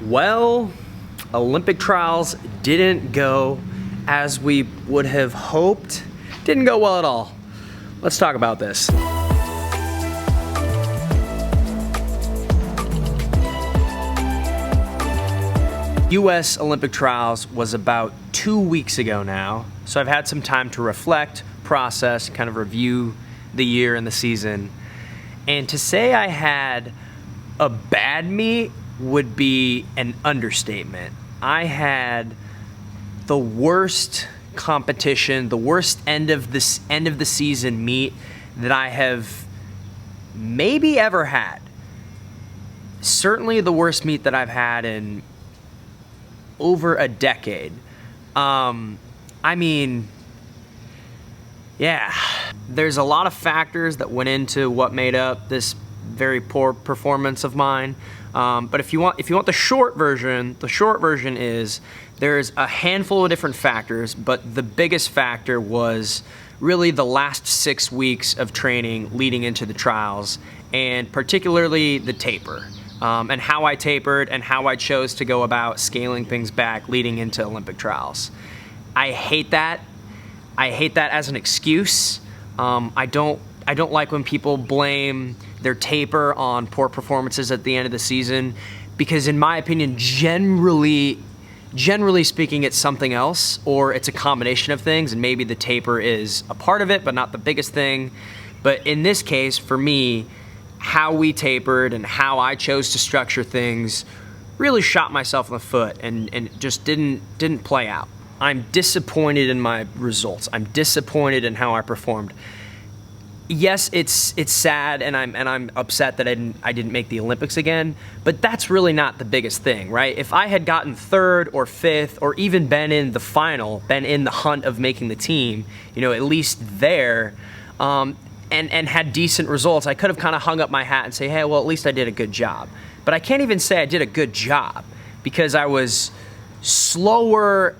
Well, Olympic trials didn't go as we would have hoped. Didn't go well at all. Let's talk about this. US Olympic trials was about 2 weeks ago now, so I've had some time to reflect, process, kind of review the year and the season. And to say I had a bad meet would be an understatement. I had the worst competition, the worst end of the season meet that I have maybe ever had. Certainly the worst meet that I've had in over a decade. There's a lot of factors that went into what made up this very poor performance of mine. But if you want the short version is there's a handful of different factors, but the biggest factor was really the last 6 weeks of training leading into the trials, and particularly the taper, and how I tapered and how I chose to go about scaling things back leading into Olympic trials. I hate that. I hate that as an excuse. I don't like when people blame their taper on poor performances at the end of the season, because in my opinion, generally speaking, it's something else, or it's a combination of things, and maybe the taper is a part of it, but not the biggest thing. But in this case, for me, how we tapered and how I chose to structure things really shot myself in the foot and just didn't play out. I'm disappointed in my results. I'm disappointed in how I performed. Yes, it's sad, and I'm upset that I didn't make the Olympics again, but that's really not the biggest thing, right? If I had gotten third or fifth, or even been in the final, been in the hunt of making the team, at least there, and had decent results, I could have kind of hung up my hat and say, hey, well, at least I did a good job. But I can't even say I did a good job, because I was slower,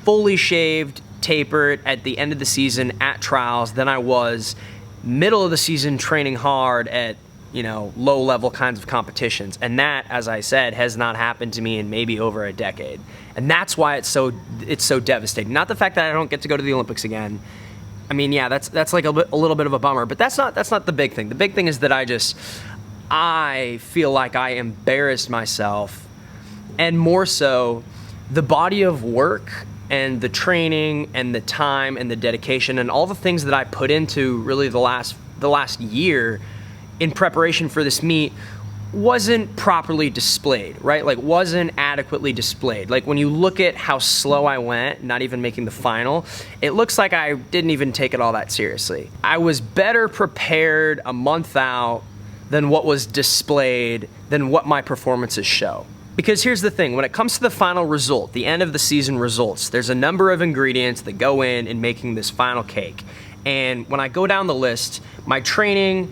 fully shaved, tapered at the end of the season at trials than I was middle of the season training hard at low level kinds of competitions. And that, as I said, has not happened to me in maybe over a decade. And that's why it's so devastating. Not the fact that I don't get to go to the Olympics again. I mean, yeah, that's like a little bit of a bummer, but that's not the big thing. The big thing is that I feel like I embarrassed myself, and more so the body of work and the training and the time and the dedication and all the things that I put into really the last year in preparation for this meet wasn't properly displayed, right? Like, wasn't adequately displayed. Like, when you look at how slow I went, not even making the final, it looks like I didn't even take it all that seriously. I was better prepared a month out than what was displayed, than what my performances show. Because here's the thing, when it comes to the final result, the end of the season results, there's a number of ingredients that go in making this final cake. And when I go down the list, my training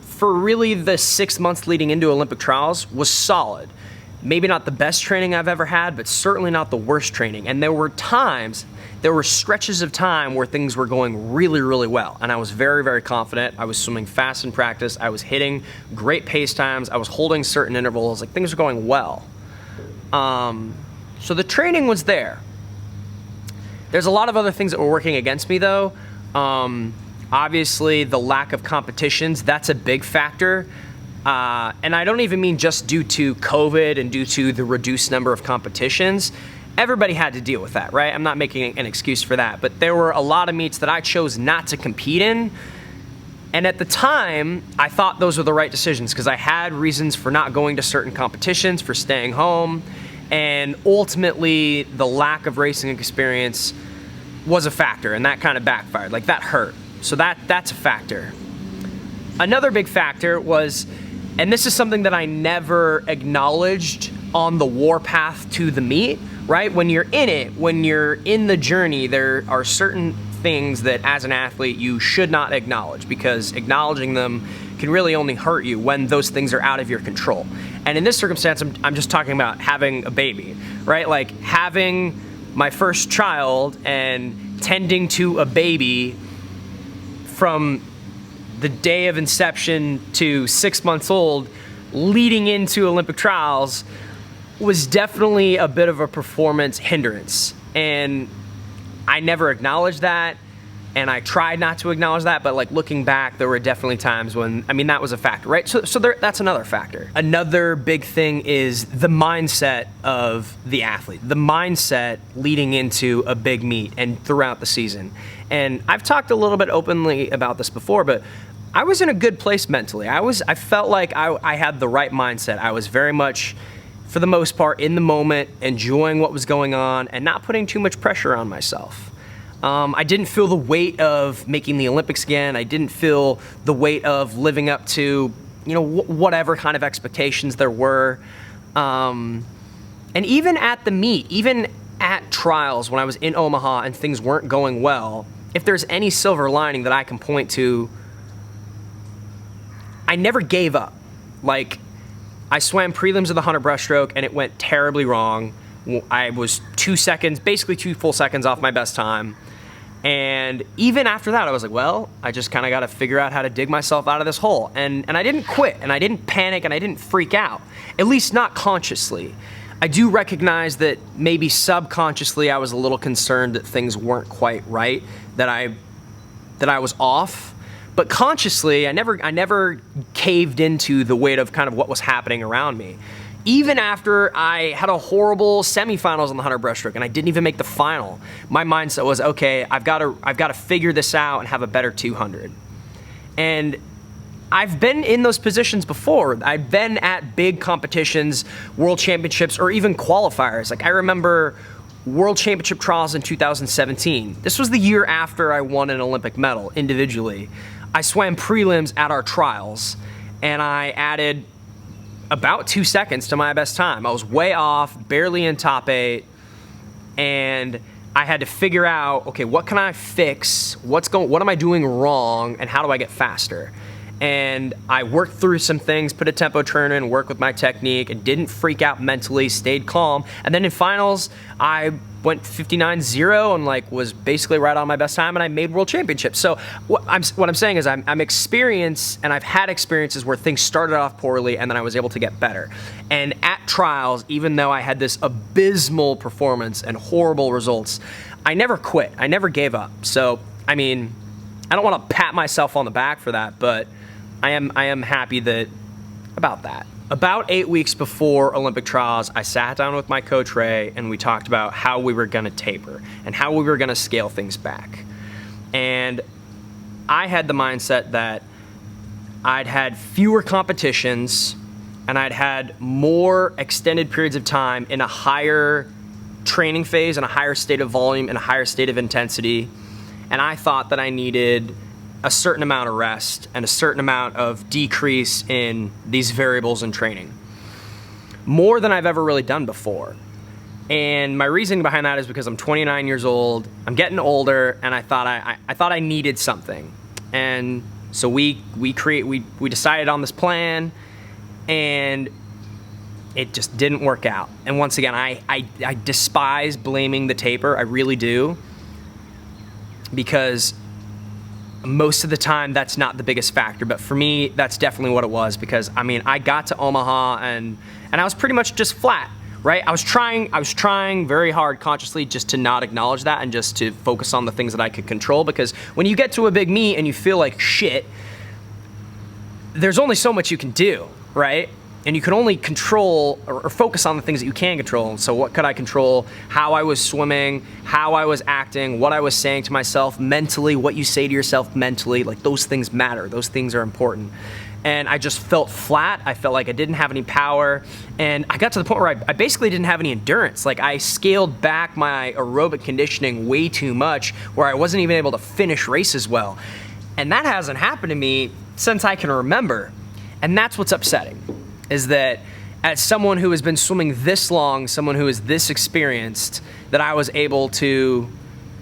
for really the 6 months leading into Olympic trials was solid. Maybe not the best training I've ever had, but certainly not the worst training. And there were stretches of time where things were going really, really well. And I was very, very confident. I was swimming fast in practice. I was hitting great pace times. I was holding certain intervals. Like, things were going well. So the training was there. There's a lot of other things that were working against me, though. Obviously, the lack of competitions, that's a big factor. And I don't even mean just due to COVID and due to the reduced number of competitions. Everybody had to deal with that, right? I'm not making an excuse for that. But there were a lot of meets that I chose not to compete in. And at the time, I thought those were the right decisions, because I had reasons for not going to certain competitions, for staying home. And ultimately, the lack of racing experience was a factor, and that kind of backfired. Like, that hurt. So that's a factor. Another big factor was, and this is something that I never acknowledged on the warpath to the meet, right? When you're in it, when you're in the journey, there are certain things that as an athlete you should not acknowledge, because acknowledging them can really only hurt you when those things are out of your control. And in this circumstance, I'm just talking about having a baby, right? Like, having my first child and tending to a baby from the day of inception to 6 months old leading into Olympic trials was definitely a bit of a performance hindrance, and I never acknowledged that, and I tried not to acknowledge that, but like looking back, there were definitely times when, I mean, that was a factor, right? So that's another factor. Another big thing is the mindset of the athlete, the mindset leading into a big meet and throughout the season. And I've talked a little bit openly about this before, but I was in a good place mentally. I felt like I had the right mindset. I was very much, for the most part, in the moment, enjoying what was going on and not putting too much pressure on myself. I didn't feel the weight of making the Olympics again. I didn't feel the weight of living up to, whatever kind of expectations there were. And even at the meet, even at trials when I was in Omaha and things weren't going well, if there's any silver lining that I can point to, I never gave up. Like, I swam prelims of the 100 breaststroke and it went terribly wrong. I was 2 seconds, basically 2 full seconds off my best time. And even after that, I was like, well, I just kind of got to figure out how to dig myself out of this hole. And I didn't quit, and I didn't panic, and I didn't freak out, at least not consciously. I do recognize that maybe subconsciously I was a little concerned that things weren't quite right, that I was off. But consciously, I never caved into the weight of kind of what was happening around me. Even after I had a horrible semifinals on the 100 breaststroke and I didn't even make the final, my mindset was, okay, I've got to figure this out and have a better 200. And I've been in those positions before. I've been at big competitions, world championships, or even qualifiers. Like, I remember World Championship trials in 2017. This was the year after I won an Olympic medal individually. I swam prelims at our trials, and I added about 2 seconds to my best time. I was way off, barely in top 8, and I had to figure out, okay, what can I fix? What am I doing wrong, and how do I get faster? And I worked through some things, put a tempo trainer in, worked with my technique, and didn't freak out mentally, stayed calm. And then in finals, I went 59.0 and was basically right on my best time, and I made world championships. So what I'm saying is I'm experienced, and I've had experiences where things started off poorly and then I was able to get better. And at trials, even though I had this abysmal performance and horrible results, I never quit. I never gave up. So, I mean, I don't want to pat myself on the back for that, but I am happy about that. About 8 weeks before Olympic trials, I sat down with my coach Ray and we talked about how we were going to taper and how we were going to scale things back. And I had the mindset that I'd had fewer competitions and I'd had more extended periods of time in a higher training phase and a higher state of volume and a higher state of intensity. And I thought that I needed a certain amount of rest and a certain amount of decrease in these variables in training. More than I've ever really done before. And my reasoning behind that is because I'm 29 years old, I'm getting older, and I thought I needed something. And so we decided on this plan, and it just didn't work out. And once again, I despise blaming the taper, I really do. Because most of the time that's not the biggest factor, but for me that's definitely what it was, because I mean I got to Omaha and I was pretty much just flat, right? I was trying very hard consciously just to not acknowledge that and just to focus on the things that I could control, because when you get to a big meet and you feel like shit, there's only so much you can do, right? And you can only control or focus on the things that you can control. So what could I control? How I was swimming, how I was acting, what I was saying to myself mentally, what you say to yourself mentally, like those things matter. Those things are important. And I just felt flat. I felt like I didn't have any power. And I got to the point where I basically didn't have any endurance. Like I scaled back my aerobic conditioning way too much, where I wasn't even able to finish races well. And that hasn't happened to me since I can remember. And that's what's upsetting. Is that as someone who has been swimming this long, someone who is this experienced, that I was able to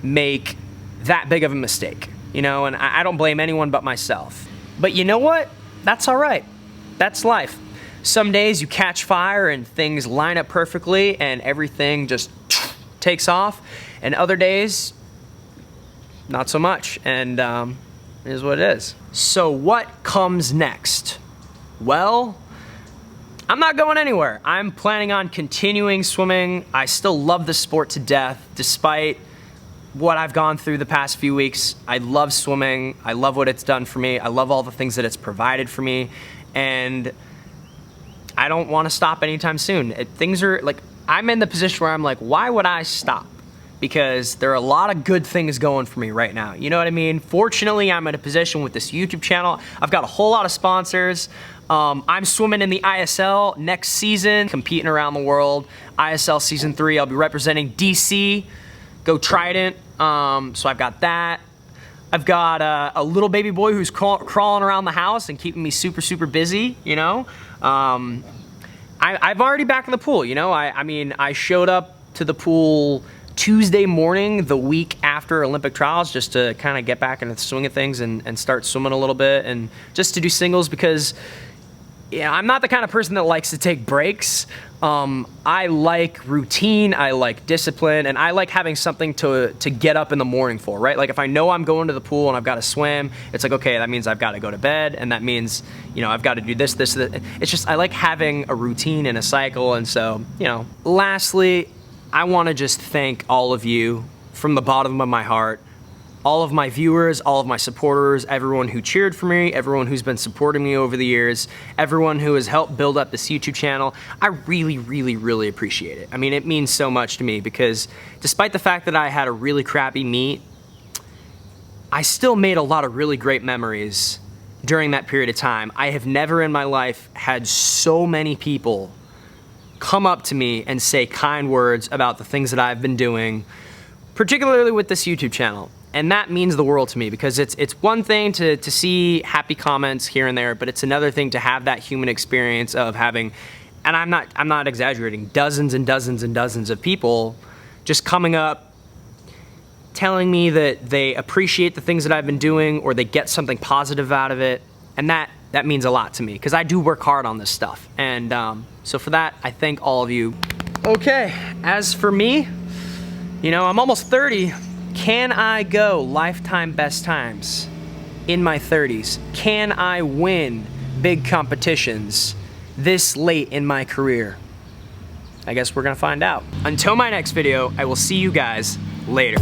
make that big of a mistake, and I don't blame anyone but myself. But you know what? That's all right. That's life. Some days you catch fire and things line up perfectly and everything just takes off, and other days, not so much, and it is what it is. So what comes next? Well, I'm not going anywhere. I'm planning on continuing swimming. I still love the sport to death, despite what I've gone through the past few weeks. I love swimming. I love what it's done for me. I love all the things that it's provided for me. And I don't want to stop anytime soon. Things are like, I'm in the position where I'm like, why would I stop? Because there are a lot of good things going for me right now. You know what I mean? Fortunately, I'm in a position with this YouTube channel. I've got a whole lot of sponsors. I'm swimming in the ISL next season, competing around the world. ISL season 3, I'll be representing DC. Go Trident. So I've got that. I've got a little baby boy who's crawling around the house and keeping me super, super busy, you know? I've already back in the pool, you know? I mean, I showed up to the pool Tuesday morning, the week after Olympic trials, just to kind of get back into the swing of things and start swimming a little bit, and just to do singles because, yeah, I'm not the kind of person that likes to take breaks. I like routine, I like discipline, and I like having something to get up in the morning for, right? Like if I know I'm going to the pool and I've got to swim, it's like, okay, that means I've got to go to bed, and that means, you know, I've got to do this. It's just, I like having a routine and a cycle, and so, you know. Lastly, I want to just thank all of you from the bottom of my heart. All of my viewers, all of my supporters, everyone who cheered for me, everyone who's been supporting me over the years, everyone who has helped build up this YouTube channel. I really, really, really appreciate it. I mean, it means so much to me because despite the fact that I had a really crappy meet, I still made a lot of really great memories during that period of time. I have never in my life had so many people come up to me and say kind words about the things that I've been doing, particularly with this YouTube channel. And that means the world to me because it's one thing to see happy comments here and there, but it's another thing to have that human experience of having, and I'm not exaggerating, dozens and dozens and dozens of people just coming up telling me that they appreciate the things that I've been doing or they get something positive out of it. And that means a lot to me because I do work hard on this stuff. And so for that, I thank all of you. Okay, as for me, you know, I'm almost 30. Can I go lifetime best times in my 30s? Can I win big competitions this late in my career? I guess we're gonna find out. Until my next video, I will see you guys later.